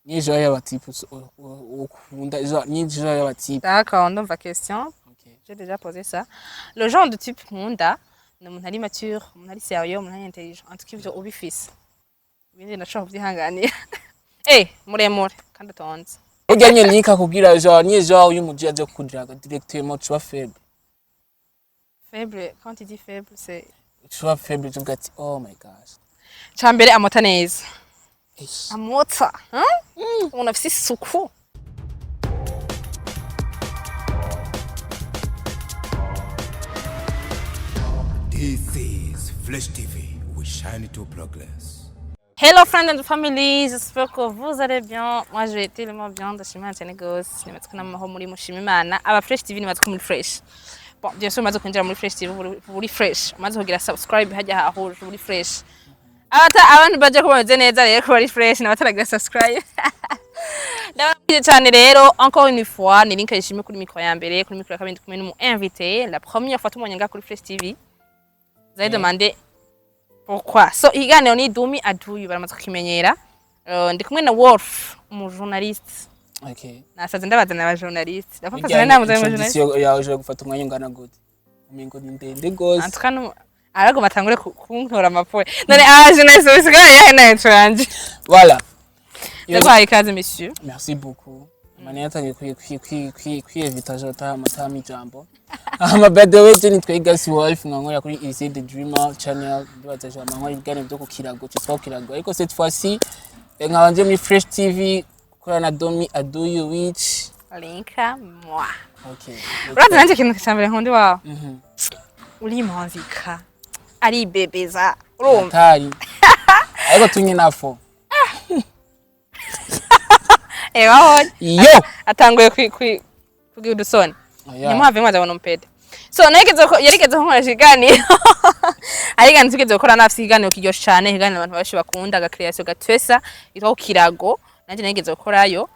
Ni genre y'abatype ukunda ni genre y'abatype. D'accord, on va question. Okay. J'ai déjà posé ça. Le genre de type nkunda ni umuntu ari mature, umuntu ari sérieux, umuntu ari intelligent. En tout cas, ivyo ubifise. Ibindi ndashobora kuvyihanganira. Muremure kandi atonze. Urya nyene nika kugira genre ni genre uyu muji aje kudiraga directement tu vas faible. Faible, quand tu dis faible, c'est Tu vas faible tu gati oh my gosh. Cambere amota neza. Eish. Amota, umuntu afise isuku. This is Flash TV. We shine to progress. Hello friends and family, j'espère que vous allez bien. Moi je vais tellement bien, ndashimira cyane gose. Nibatse namaho muri mushima Imana. Aba Fresh TV nibatse ko muri Fresh. Bon, bien sûr maze kwinjira muri Fresh TV muri Fresh. Maze kugira subscribe hajya hahuje muri Fresh. Abantu baje ko bameze neza rero ko bari Fresh nabataragira subscribe. Ndababwiye cyane rero encore une fois ni link yishimye kuri micro ya mbere, kuri micro ya kabiri kumwe n'umu invité. La première fois tumubonye nga kuri Fresh TV. Vous avez demandé pourquoi. So iganiro ni Dumi Aduyu baramaze kukimenyera. Ndi kumwe na Wolf, umu journaliste. Okay. Nasaze ndabazana aba journaliste. Ndafafazana namuze mu journaliste. Yawe je gufata umwanya ungana gute. Umengo ni ndende gose. Antukano arago batangure kuntora amapoe. None journaliste bisigaye yahe na etranje. Voilà. Ndakwaye ikaze monsieur. Merci beaucoup. Mane yatangiye kwiyevita jota amatami jambo. By the way Jenny twegasi Wolf nkankora kuri Easy the Dreamer channel ndibazaje amankora ibigane byo kukirago cyitwa kukirago ariko cette fois-ci nkabanje muri Fresh TV kuri na Dumi Aduyu which Linka moi. okay. Uraza nanje kintu cyambere nkundi wawe. Uri manzika. Ari bebeza. Urumva. Tari. Ariko tunye nafo. Waho. Yo. Atanguye kugira udusoni. Nyamuhave mwaza bona umpede. So yarigeze nkora shiganiro. Arigana tugeze gukora nafisi iganiro kiryoshe cyane, iganiro abantu bashi bakunda ga creation gatwesa itwa kirago. Nanje nageze gukorayo.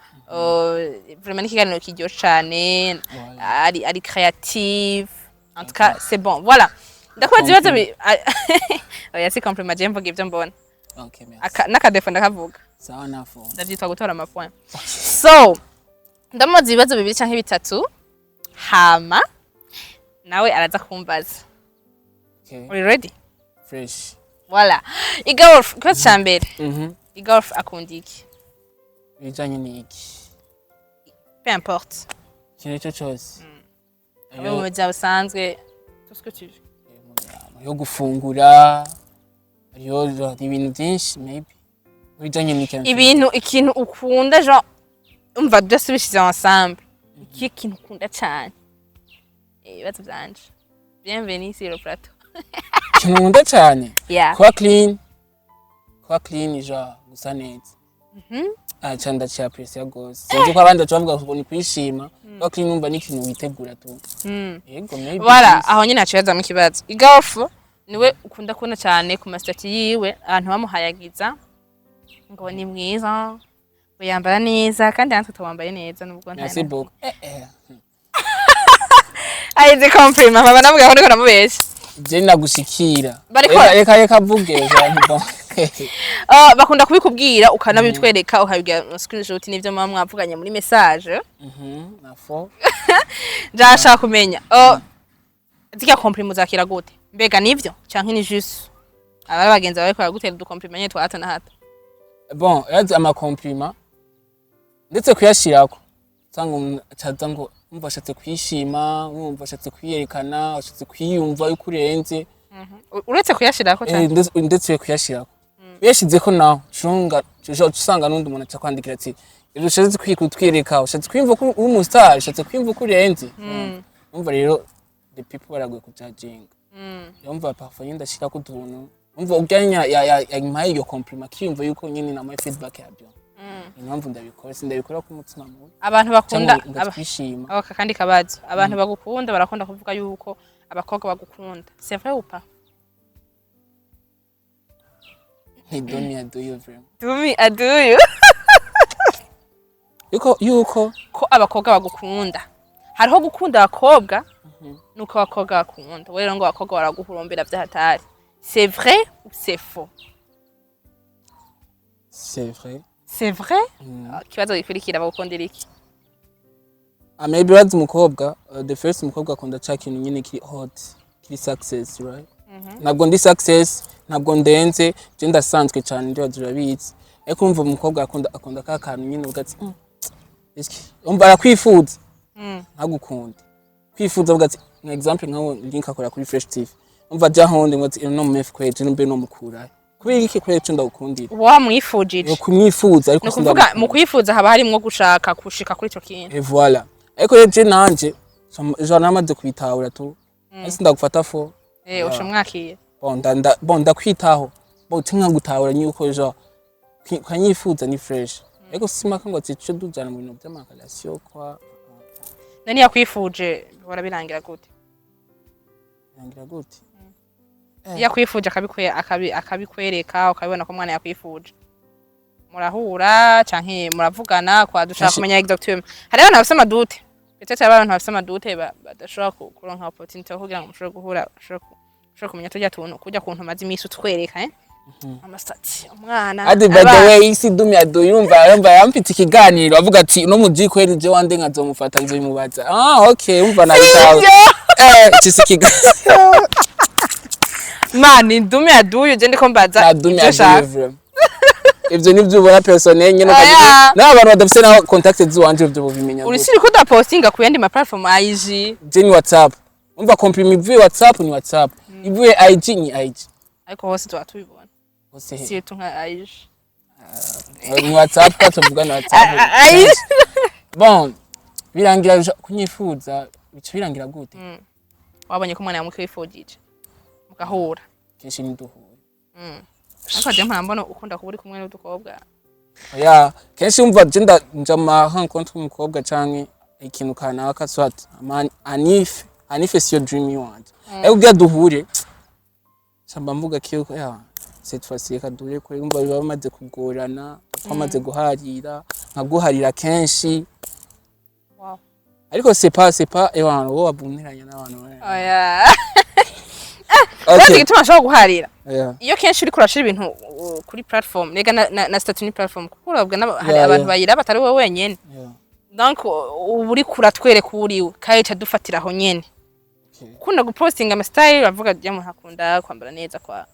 Vraiment ikiganiro kiryoshe cyane. Ari créative. En tout cas, c'est bon. Voilà. Ndakora ibibazo oya si compliment je mvuga ibyo mbona. Okay, merci. Nakadefo ndakavuga. Sawa nafo. Ndavyitwa gutora amapoint. So, ndamuzi ibibazo bibiri canke bitatu. Hama nawe araza kumbaza. Okay. Are you ready? Fresh. Voilà. Igolf kwese cyambere. Igolf akundiki. Bijanye niki? Peu importe. Kintu cyose. Ayo mu bya busanzwe tout ce que tu veux. Yo gufungura. Yo ibintu byinshi maybe. Bijanye niki? Ikintu ukunda genre umva byose bishize ensemble. Iki kintu ukunda cyane. Ibibazo byanje. Bienvenue sur le plateau. Kintu nkunda cyane. Yeah. Kuba clean genre gusa neza. Cyanda cya appreciate gose. Sinzi ko abandi bavuga ko ni kwishima. Kuba clean numva ni kintu witegura tu. Yego maybe. Voilà, aho nyine aciyaza mu kibazo. Igolf niwe ukunda kubona cyane ku mastati yiwe abantu bamuhayagiza ngo ni mwiza. Uyambara neza kandi natwe tubambaye neza nubwo nta. Merci beaucoup. Ayize compliment baba navuga ko ndiko namubesha. Je nagushikira. Reka vuge genre. Bakunda kubikubwira ukanabitwereka ukabigira screenshot n'ivyo mama mwavuganye muri message. Nafo. Ndashaka kumenya. Zika compliment zakira gute? Mbega nivyo canke ni juste abari bagenzi bawe ko gutera du compliment nyetwa hata na hata. Bon, yazi ama compliment. Ndetse kuyashirako. Sanga caza ngo umva ashatse kwishima, umva ashatse kwiyerekana, ashatse kwiyumva yuko urenze. Uretse kuyashirako cyane. Ndetse kuyashirako. Yashize ko naho cunga usanga nundi umuntu acakwandikira ati ushatse kwikutwireka, ushatse kwimva ko uri mu star, ushatse kwimva ko urenze. Umva rero the people baraguye kujudging. Yumva parfois ndashika ko tuntu. Umva uganya yampaye iyo compliment kiyumva yuko nyine na my feedback yabyo. Impamvu ndabikora sindabikora ku mutima mubi. Abantu bakunda abashima. Aba kandi kabazo. Abantu bagukunda barakunda kuvuga yuko abakobwa bagukunda. C'est vrai ou pas? Dumi Aduyu vraiment. Dumi Aduyu. Yuko ko abakobwa bagukunda. Hariho gukunda abakobwa nuko abakobwa bakunda. Rero ngo abakobwa baraguhurumbira byahatari. C'est vrai ou c'est faux? C'est vrai. c'est vrai kibazo gikurikira bagukundira iki maybe bazi umukobwa the first umukobwa akunda cha kintu nyine kiri hot kiri success right ntabwo ndi success ntabwo ndenze je ndasanzwe cyane ndi wazurabizi ariko umva umukobwa akunda ka kantu nyine ugati iski umva arakwifuza ntagukunda kwifuza ugati an example nkaho link akora kuri Fresh TV umva ja honde ngati no mef kweje no mbe no mukura kubera iki kweje ndagukundira wamwifujije kumwifuza ariko sindavuga mu kwifuza haba harimo gushaka kushika kuri ico kintu et voilà ariko je nanje je namaze kubitahura tu ese ndagufata fo ushamwakiye bon ndakwitaho bo tinka gutahura nyuko jo kanyifuza ni fresh ariko simaka ngo tico dujana mu bintu by'amakalasiyo kwa nani yakwifuje warabirangira gute birangira gute yakwifuje akabikwereka ukabibona ko mwana yakwifuje murahura canke muravugana kwa dushaka kumenya exactement hari abantu bafite amadute bitetse abantu bafite amadute badashobora kuronka opportunity kugira ngo mushobore guhura ushobora kumenya tujya tuntu kujya kuntu mazi imisi utwereka amastats umwana adi by the way isi dumi ado yumva yampita ikiganiro avuga ati no muji kweri je wande nkazomufata nzoyimubaza okay umva nabitawe cisi kiganiro mani dumi aduyo je ndiko mbaza dumi aduyo ivyo nivyo ubona personnel nyene n'abantu badafise na contact ziwanje ivyo bubimenya urisiri kuda postinga ku yandi ma platform IG je ni WhatsApp umva comprime ivuye WhatsApp ni WhatsApp ivuye IG ni IG ariko hose twatubibona hose si tunka IG ni WhatsApp kwa tuvuga na WhatsApp bon birangira kunyifuza bico birangira gute wabonye ko mwana yamukwifujije mugahura kenshi ni duhura ariko je mpambona ukunda kuba uri kumwe n'udukobwa kenshi umva je njama rencontre umukobwa canke ikintu kanaka swat anife si your dream you want ubwo duhure samba mvuga kiyo cette fois ci kadure ko umva biba bamaze kugorana twamaze guharira nkaguharira kenshi ariko c'est pas abantu bo babuniranya n'abantu okay gituma ashobora guharira iyo kenshi uri kurashira ibintu kuri platform rega na statut platform kuko urabwa hari abantu bayira batari wowe wenyene donc uri kuratwereka uriwe kayica dufatiraho nyene ukunda gupostinga ama style bavuga je mu hakunda kwambara neza kwa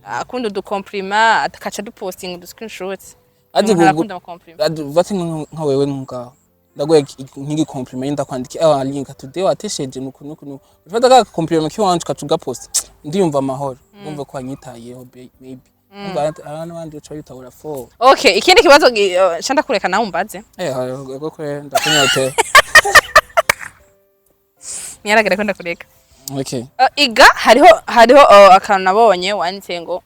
akunda du compliment atakaca dupostinga du screenshots akunda mu compliment vati nka wewe nkaho ndagoye nkigi compliment ndakwandika link today watesheje nuko ufata ka compliment kiwanje kacuga post ndiyumva amahoro umva ko anyitayeho maybe umva abandi uca yitahura fo okay ikindi kibazo shanda kureka nawe umbaze go kure ndakunyote niyaragere ko ndakureka okay iga hariho akantu nabonye wanditse ngo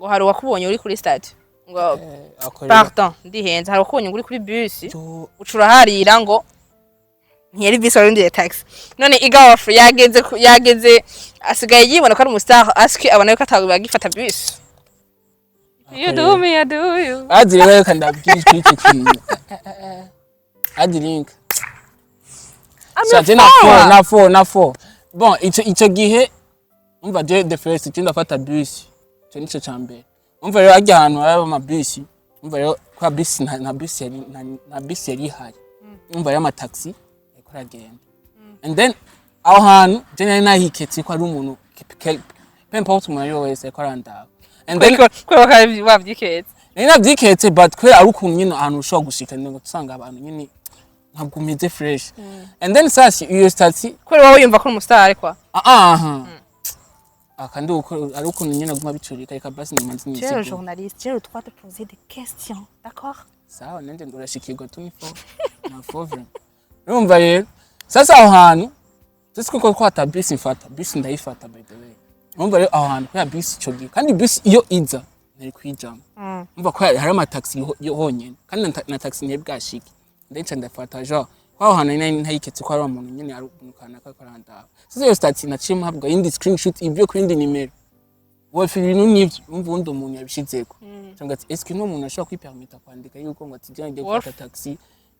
hari wakubonye uri kuri stade ngo pardon ndihenze hari wakubonye uri kuri bus ucura harira ngo ntiyari bus warundi taxi none iga of yageze asigaye yibona ko ari umustar aski abana ko atagifata bus you do me I do you adire kanda bwishwe iki kintu adire na four bon ico gihe umva je the first cyenda fata bus cyo nico cyambere umva rero ajya ahantu hari ama bus umva rero kwa bus na bus yari hari umva rero ama taxi yakora agenda and then aho hantu je nari nahiketse ko ari umuntu pempa umuntu yo wese yakora ndaho and then ko wabyiketse nari nabyiketse but kwera ari ukuntu nyine ahantu ushobora gushika ngo tusanga abantu nyine ntabwo umeze fresh and then sasi iyo stati kwera wowe yumva ko umustar kwa akandi uko ari ukuntu nyine aguma bicurika reka basi nimanzi nisi je journaliste je dois te poser des questions d'accord sawa nende ndurashikirwa tunifo na fovre urumva rero sasa aho hantu ko kwata bus mfata bus ndayifata by the way urumva rero aho hantu kwa bus cyo gihe kandi bus iyo iza nari kwijama urumva ko hari ama taxi honyene kandi na taxi ntibwashike ndetse ndafata jo aho hantu ntayiketse ko ari umuntu nyine ari ukunukana ko aranda sasa iyo stati naciye mpabwa indi screenshot ibyo ku indi nimero wowe ibintu n'ibyo umva undi umuntu yabishizeko cyangwa ati est-ce que no umuntu ashobora kwipermita kwandika yuko ngo atijyanye gufata taxi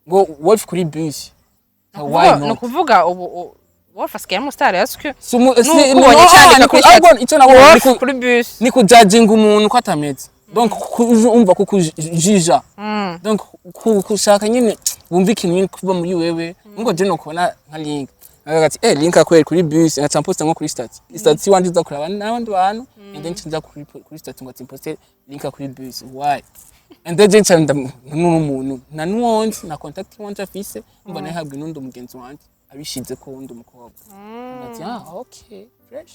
ngo wolf kuri bus no kuvuga ubu wolf askaya umustar yasuke icyo nabonye kuri bus ni kujudging umuntu ko atameze donc umva ko kujija donc kushaka nyine wumva ikintu nyine kuba muri wewe ngo je no kubona nka link agati link akwere kuri bus ngaca mposta nko kuri status wanje za kuraba n'abandi bantu and then nza kuri status ngo timposte link kuri bus why and then nca n'umuntu na nuwonse na contact wanje afise mbona yahabwe n'undi mugenzi wanje abishize ko wundi umukobwa ngati okay fresh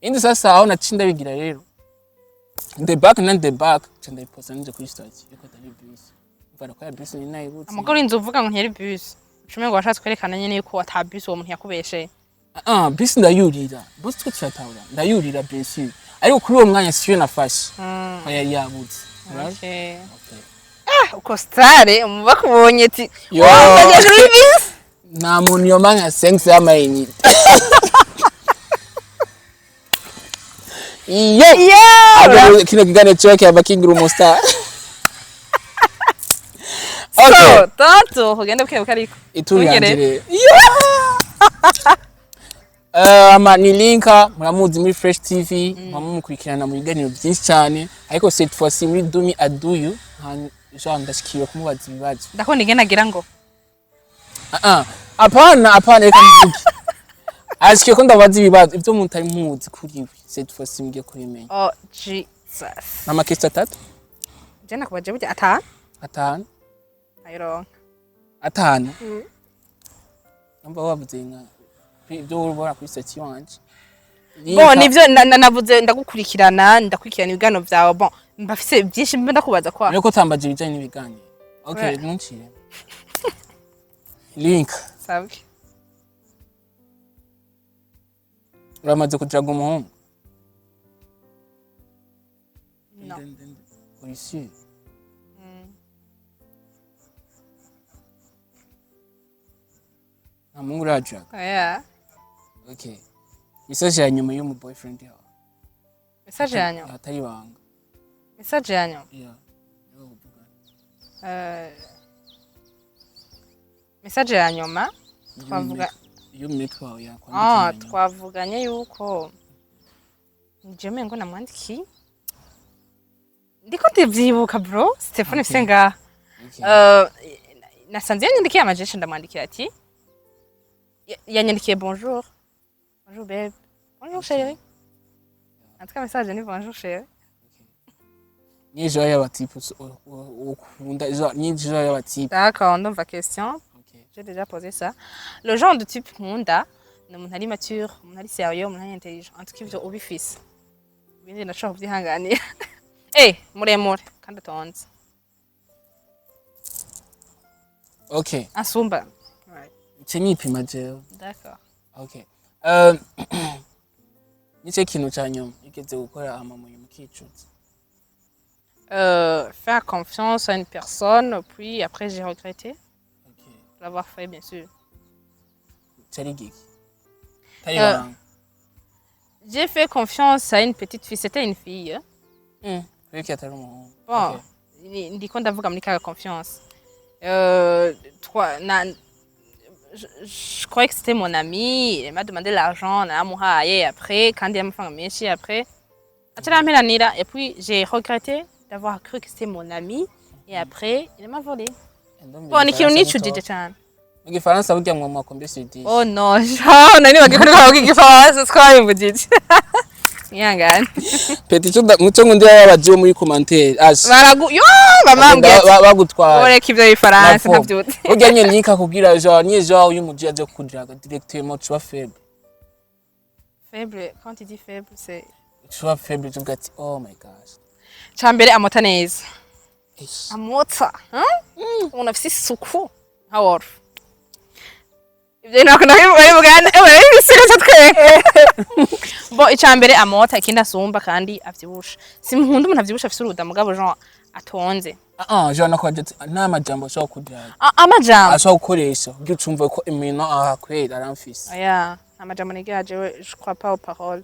indi sasa aho nacinda bigira rero the back canda iposta nje kuri status yuko atari bus mvana ko ya bus ni nayibutse amagoro inzu uvuga ngo ntiyari bus ucume ngo washatse kwerekana nyene yuko ata bus uwo muntu yakubeshe bus ndayurira bus twe turatahura ndayurira bus ariko kuri uwo mwanya siyo nafashe yari yabutse okay uko stare umuba kubonye ati wambaye kuri bus nta muntu yomanya sense y'amayini yeah kino kigane choke abakingira umustar okay tato kugenda buke ariko ituyangire ni linka muramuzi muri Fresh TV mumukurikirana mu biganiro byinshi cyane ariko cette fois ci muri Dumi Aduyu jean ndashikiye kumubaza ibibazo ndakoni igena gira ngo apana reka mvuge ashikiye ko ndabaza ibibazo ibyo umuntu ari muzi kuri we cette fois ci mgiye kubimenya oh Jesus mama kesta 3 je nakubaje buje 5 ayiro 5 namba wavuze nka ibyo urubora kuri station wanje bon nivyo navuze ndagukurikirana ibiganiro byawe bon mbafise byinshi mbe ndakubaza kwa ariko tambaje ibijanye n'ibiganiro okay ntuncire link sabe uramaze kujaga umuhungu no ici amungu rajaga yeah okay message ya nyuma y'umu boyfriend yawe message ya nyuma atari banga message ya nyuma yeah message ya nyuma twavuga iyo meko wawe yakwandika twavuganye yuko njeme ngo namwandiki ndiko ndivyibuka bro Stefano Senga nasanze yanyandikiye amajesha ndamwandikira ati yanyandikiye bonjour babe bonjour chérie en tout cas message ni bonjour chérie ni joie y'abatipe ukunda ni joie y'abatipe d'accord ndumva question j'ai déjà posé ça le genre de type nkunda ni umuntu ari mature umuntu ari sérieux umuntu ari intelligent en tout cas ivyo ubifise ibindi ndashobora kubyihanganira muremure kandi atonze okay asumba right cenipima jewe d'accord okay nice kintu cyanyuma igeze gukora amamuye mukicuza faire confiance à une personne puis après j'ai regretté l'avoir fait bien sûr j'ai fait confiance à une petite fille c'était une fille bon ndiko ndavuga muri ka confiance je croyais que c'était mon ami elle m'a demandé l'argent namuhaye après kandi yamufanga menshi après atarameranira et puis j'ai regretté d'avoir cru que c'était mon ami et après il m'a volé bon ikintu nicujije cyane mu gifaransa burya mwa combien c'est 10 oh non nani bagikora kwa gifaransa twabimvugije yangana petit muco ngundi yabaje muri commentaire baragu yo bamambye bagutwara oreka ivyo bifaransa ntavyute burya nyene nika kugira genre ni genre y'umuji aje kudiraga directement tu vas faible quand tu dis faible c'est tu vas faible tu gati oh my gosh chambere amota neza amota unafisi suku how ibyo nako nabibugana ibisigaza twe bo icambere amota ikindi asumba kandi avyibusha sinkunda umuntu avyibusha afise uruda mugabo Jean atonze Jean nakwaje nta majambo ashaka kugira amajambo ashaka gukoresha byo cumva ko imino ahakwera aramfise amajambo nigaje je crois pas aux paroles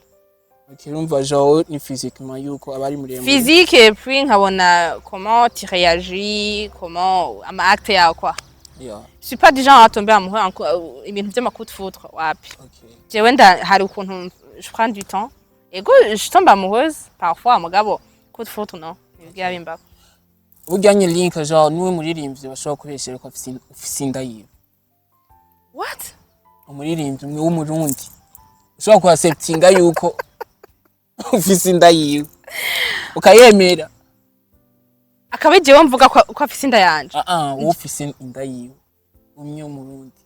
kirumva Jean ni physiquement yuko abari muremure physique et puis nkabona comment tu réagis comment ama acte yawe quoi. Yeah. Je suis pas du genre à tomber amoureux ibintu by'amacoup de foudre wapi. Okay. Jewe hari ukuntu je prends du temps et que je tombe amoureuse parfois mugabo coup de foudre non. bw'abimba burya nye link genre niwe muririmbyi bashobora kubeshera ko afise inda yiwe what umuririmbyi umwe w'umurundi ushobora kuacceptinga yuko ufise inda yiwe ukayemera akaba jewe mvuga ko afise inda yanje ufise inda yiwe umwe w'umurundi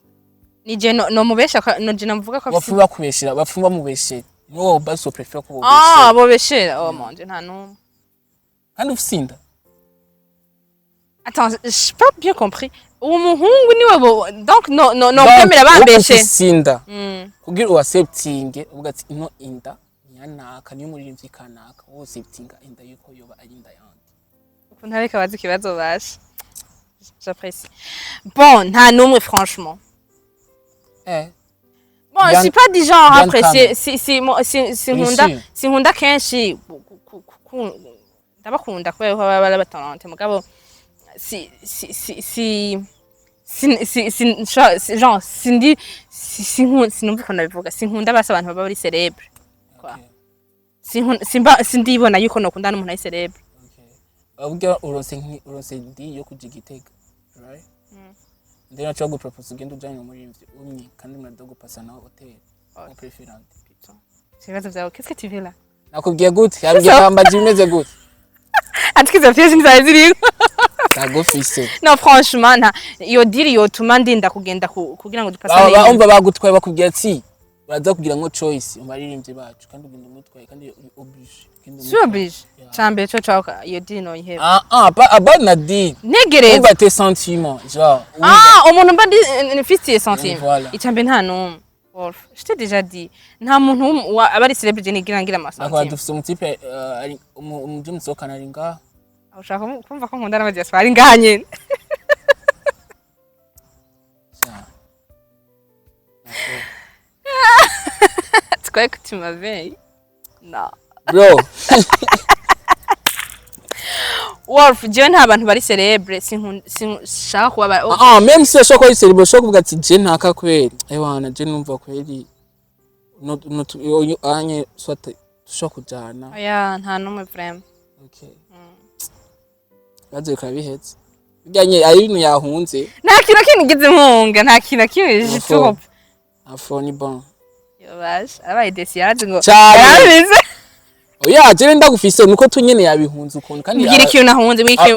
nije no mubesha no je navuga ko afise bafuba kubeshera bafuba mubeshera no baso prefer ko bobeshera bobeshera oh mon dieu nta numwe kandi ufise inda attends j'ai pas bien compris uwo muhungu niwe donc no kwemera bambeshe ufise inda kugira uacceptinge uvuga ati ino inda nyanaka niyo muririmbyi kanaka wose acceptinga inda yuko yoba ari inda yandi ukuntu areka bazi kibazo bashe j'apprécie bon nta numwe franchement bon je suis pas du genre à apprécier si nkunda kenshi ndabakunda kubera ko baba batalente mugabo genre sinumva ukuntu nabivuga sinkunda basa abantu baba bari célèbre quoi sindibona yuko nokunda n'umuntu ari célèbre ubwo urose ndi yo kujigitega right ndena cyo gupropose ugenda ujanye muri ivyo umwe kandi muradogo pasa na hotel mon préférant c'est quoi ça qu'est-ce que tu veux là nakubwiye gute yabwiye kambaje imeze gute atkiza pièce nzaye ziriko tagofise no franchement nta iyo diri yo tuma ndinda kugenda kugira ngo dupasane umva bagutwaye bakubwiye ati baraza kugira ngo choice umaririmbye bacu kandi ugenda umutwaye kandi oblige si oblige chambe cyo chaka iyo diri no ihebe pas na diri negereza umva tes sentiments genre umuntu mba nifitiye sentiments icambe nta numwe Wolf je t'ai déjà dit nta muntu abari celebrity nigira ngira amasantima akwa dufite umutipe ari umuje musokana ari ngaha ushaka kumva ko nkunda n'abadias bari ngaha nyene tu crois que tu m'avais non bro Wolf je nta abantu bari celebre sinshaka kuba même si ashaka ko celebre shaka kuvuga ati je ntaka kweli ewana je numva kweli no anye swate tushaka kujana oya nta numwe vraiment okay baze kabihetse bijanye ayintu yahunze nta kintu kinigize impunga nta kintu kimije top afoni bon yo bash abaye desi yaraje ngo yarabize oya je ndagufise nuko tunyene yabihunze ukuntu kandi ngira ikintu nahunze wiki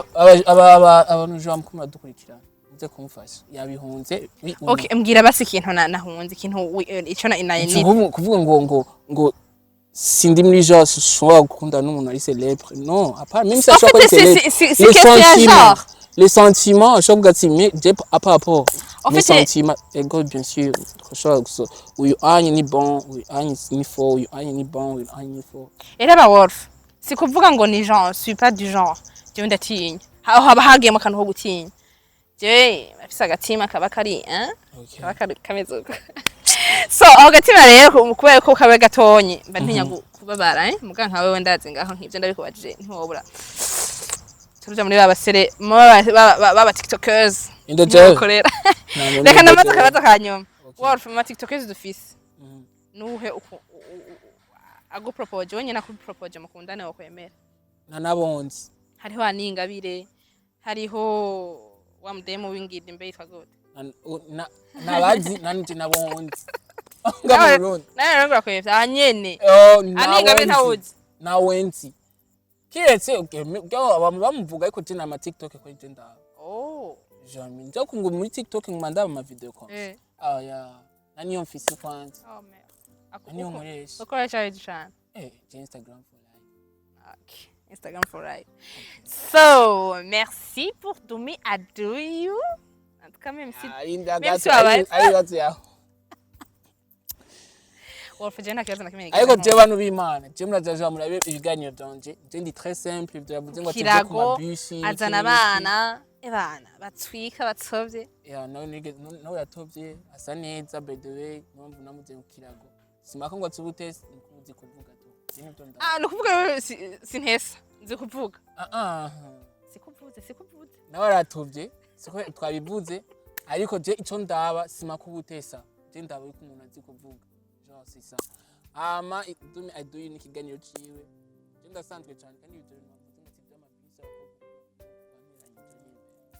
abantu je bamukuma dukurikira uze kumufasha yabihunze okay mbwira basi ikintu nahunze ikintu ico na kuvuga ngo sindi muri genre ushobora gukunda n'umuntu ari célèbre non apart même si ashobora kuba célèbre les sentiments je kuvuga ati mais à part rapport les sentiments ego bien sûr ushobora guso uyu anye ni bon uyu anye ni faux uyu anye ni bon uyu anye ni faux era ba Wolf si kuvuga ngo ni genre suis pas du genre je ndatinya haba hagiyemo kantu ho gutinya je bafise agatima kaba kari kaba kameze so aho gatima rero kubera ko kabe gatonye mba ntinya kubabara muga nkawe wenda ndazi ngaho nk'ivyo ndabikubajije ntibobura turuja muri babasere baba tiktokers indokorera reka namaze kabaza kanyuma Wolf mu tiktokers dufise nuhe ago propose wonye na propose mukundane wo kwemera nanabonzi hariho aningabire hariho wa mdemo wingide mbe yitwa gute nabazi nanje nabonzi ngamurundi naye ngura kwevya anyene aningabire ntawuzi nawenzi kiretse bamuvuga ariko je na TikTok ko je ndaba jamais nje kungu muri TikTok ngumanda ama video ko ya naniyo mfisi kwanza naniyo mureshi ukora cyane cyane Instagram for life okay Instagram for life so merci pour tous mes adieux en tout cas même si Wolf jena kaza na kimwe ariko je bantu b'Imana je murazaje murabe ibiganiro byanje je ndi très simple byavuze ngo tuje ku mabusi azana abana batwika batsovye nawe yatovye asa neza by the way mpamvu namuze ku kirago simaka ngo atsubutese nkuzi kuvuga to nukuvuga sintesa nzi kuvuga sikuvuze nawe aratovye siko twabivuze ariko je ico ndaba simaka ubutesa je ndaba yuko umuntu azi kuvuga c'est ça ama idumi aduye n'ikiganiro ciwe je ndasanzwe cyane kandi ibyo bintu bavuze ngo by'amabisa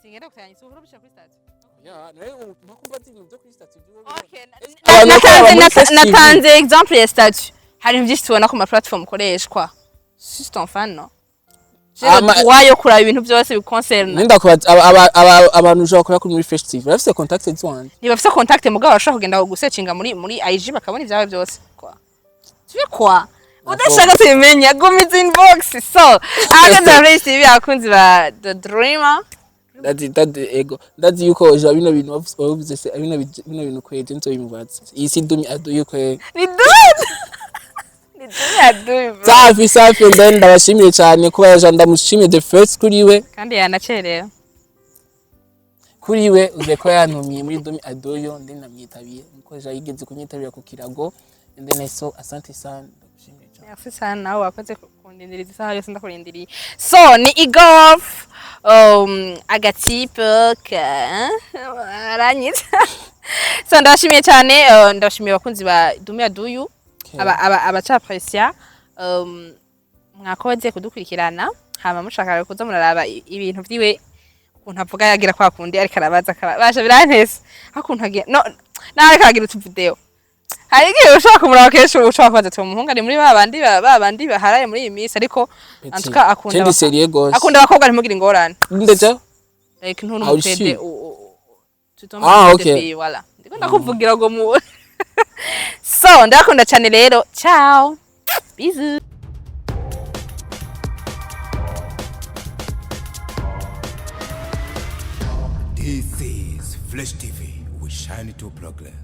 singenda kutanya isuhuru bishaka kuri statue. ya nawe makumva ati ibintu byo kuri statue byo Okay, Abantu bakora muri festival. natanze exemple ya statue. Hari byinshi tubona ku ma platform koreshwa. Si ton fan no. Wayo kuraba ibintu byose bikoncerna. Nenda kuba abantu ushaka kora kuri festival. Bafite contact z'wandi. Ni bafite contact mugabo bashaka kugenda gusearchinga muri IG bakabona ibyawe byose. Kwa. Tuye kwa. Udashaka kumenya gumiza inbox. So, agaza race TV akunzi ba The Dreamer. Dadi ego. Dadi yuko je bino bintu bavuze se bino bintu kweje nzo bimubatse. Isi dumi aduye kwe. Ni dud. Ni dumi aduye. Safi ndabashimiye cyane kuba yaje ndamushimiye the first kuri we. Kandi yanacerera. Kuri we uze ko yantumiye muri dumi adoyo ndi namwitabiye. Nuko je yigeze kunyitabira ku kirago and then I saw asante sana. Merci sana nawe wakoze kundindiriza isaha yose ndakurindiriye. So ni igolf agatipe aranyita. So ndabashimiye cyane ndabashimiye abakunzi ba Dumi Aduyu abacaprecia mwakoze kudukurikirana hama mushaka kuza muraraba ibintu vyiwe ukuntu avuga yagira kwa kundi ariko arabaza basha birantese hakuntu agira no nawe kagira utu video. Hari igihe ushaka kumuraba kenshi ushaka kwaza tu muhunga ni muri babandi baharaye muri iyi minsi ariko antuka akunda abakobwa ntimugire ingorane Ndeja? Like ntuntu mupede okay. Voilà. Ndiko ndakuvugira ngo mu So ndakunda cyane rero. Ciao. Biza. This is Flash TV. We shine to progress.